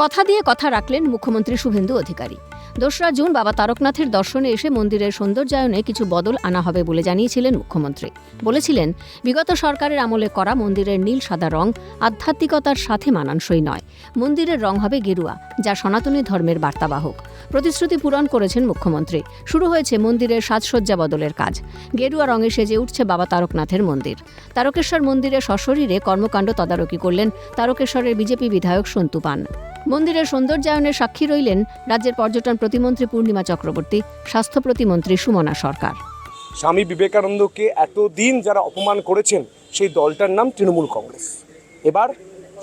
কথা দিয়ে কথা রাখলেন মুখ্যমন্ত্রী শুভেন্দু অধিকারী। ২রা জুন বাবা তারকনাথের দর্শনে এসে মন্দিরের সৌন্দর্যায়নে কিছু বদল আনা হবে বলে জানিয়েছিলেন মুখ্যমন্ত্রী। বলেছিলেন, বিগত সরকারের আমলে করা মন্দিরের নীল সাদা রং আধ্যাত্মিকতার সাথে মানানসই নয়। মন্দিরের রং হবে গেরুয়া, যা সনাতনী ধর্মের বার্তাবাহক। প্রতিশ্রুতি পূরণ করেছেন মুখ্যমন্ত্রী। শুরু হয়েছে মন্দিরের সাজসজ্জা বদলের কাজ। গেরুয়া রঙে সেজে উঠছে বাবা তারকনাথের মন্দির। তারকেশ্বর মন্দিরে সশরীরে কর্মকাণ্ড তদারকি করলেন তারকেশ্বরের বিজেপি বিধায়ক সন্তু পান। মন্দিরের সৌন্দর্যায়নের সাক্ষী রইলেন রাজ্যের পর্যটন প্রতিমন্ত্রী পূর্ণিমা চক্রবর্তী, স্বাস্থ্য প্রতিমন্ত্রী সুমনা সরকার। স্বামী বিবেকানন্দকে এতদিন যারা অপমান করেছেন, সেই দলটার নাম তৃণমূল কংগ্রেস। এবার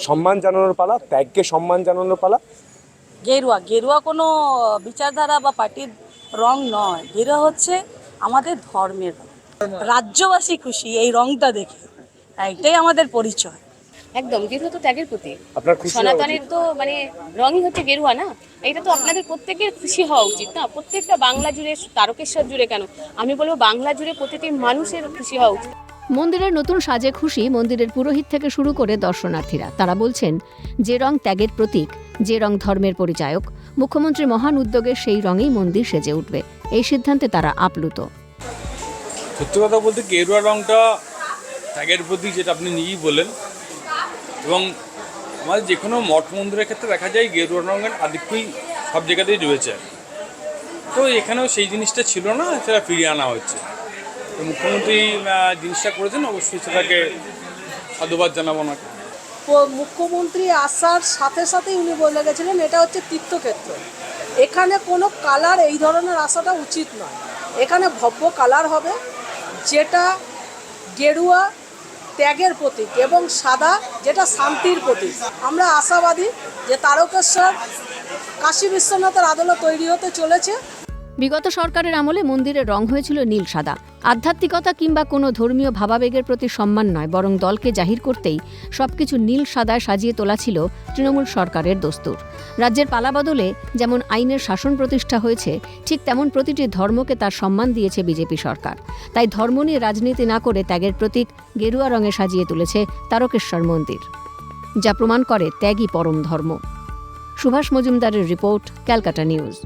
সম্মান জানানোর পালা, ত্যাগকে সম্মান জানানোর পালা। গেরুয়া কোনো বিচারধারা বা পার্টির রং নয়। গেরুয়া হচ্ছে আমাদের ধর্মের রং। রাজ্যবাসী খুশি এই রংটা দেখে, এটাই আমাদের পরিচয়। একদম, গেরুয়া তো ত্যাগের প্রতীক। আপনার খুশি? সনাতনের তো রঙই হচ্ছে গেরুয়া না? এটা তো আপনাদের প্রত্যেকের খুশি হওয়া উচিত না? প্রত্যেকটা বাংলা জুড়ে, তারকেশ্বর জুড়ে কেন, আমি বলবো বাংলা জুড়ে প্রতিটি মানুষের খুশি হওয়া উচিত। মন্দিরের নতুন সাজে খুশি মন্দিরের পুরোহিত থেকে শুরু করে দর্শনার্থীরা। তারা বলছেন, যে রং ত্যাগের প্রতীক, যে রং ধর্মের পরিচায়ক, মুখ্যমন্ত্রীর মহান উদ্যোগে সেই রঙেই মন্দির সেজে উঠবে। এই সিদ্ধান্তে তারা আপ্লুত। সত্যি কথা বলতে গেরুয়া রংটা ত্যাগের প্রতীক, যেটা আপনি নিজেই বললেন। এবং আমাদের যে কোনো মঠ মন্দিরের ক্ষেত্রে দেখা যায় গেরুয়া রঙের আধিক্যই সব জায়গাতেই রয়েছে। তো এখানেও সেই জিনিসটা ছিল না, সেটা ফিরিয়ে আনা হচ্ছে। তো মুখ্যমন্ত্রী জিনিসটা করেছেন, অবশ্যই সেটাকে সাধুবাদ জানাবো ওনাকে। মুখ্যমন্ত্রী আসার সাথে সাথেই উনি বলে গেছিলেন এটা হচ্ছে তীর্থক্ষেত্র, এখানে কোনো কালার এই ধরনের আসাটা উচিত নয়। এখানে ভব্য কালার হবে, যেটা গেরুয়া ত্যাগের প্রতীক, এবং সাদা যেটা শান্তির প্রতীক। আমরা আশাবাদী যে তারকেশ্বর কাশী বিশ্বনাথের আদলে তৈরি হতে চলেছে। বিগত সরকারের আমলে মন্দিরের রং হয়েছিল নীল সাদা। আধ্যাত্মিকতা কিংবা কোনো ধর্মীয় ভাবাবেগের প্রতি সম্মান নয়, বরং দলকে জাহির করতেই সবকিছু নীল সাদায় সাজিয়ে তোলা ছিল তৃণমূল সরকারের দস্তুর। রাজ্যের পালাবদলে যেমন আইনের শাসন প্রতিষ্ঠা হয়েছে, ঠিক তেমন প্রতিটি ধর্মকে তার সম্মান দিয়েছে বিজেপি সরকার। তাই ধর্ম নিয়ে রাজনীতি না করে ত্যাগের প্রতীক গেরুয়া রঙে সাজিয়ে তুলেছে তারকেশ্বর মন্দির, যা প্রমাণ করে ত্যাগই পরম ধর্ম। সুভাষ মজুমদারের রিপোর্ট, ক্যালকাটা নিউজ।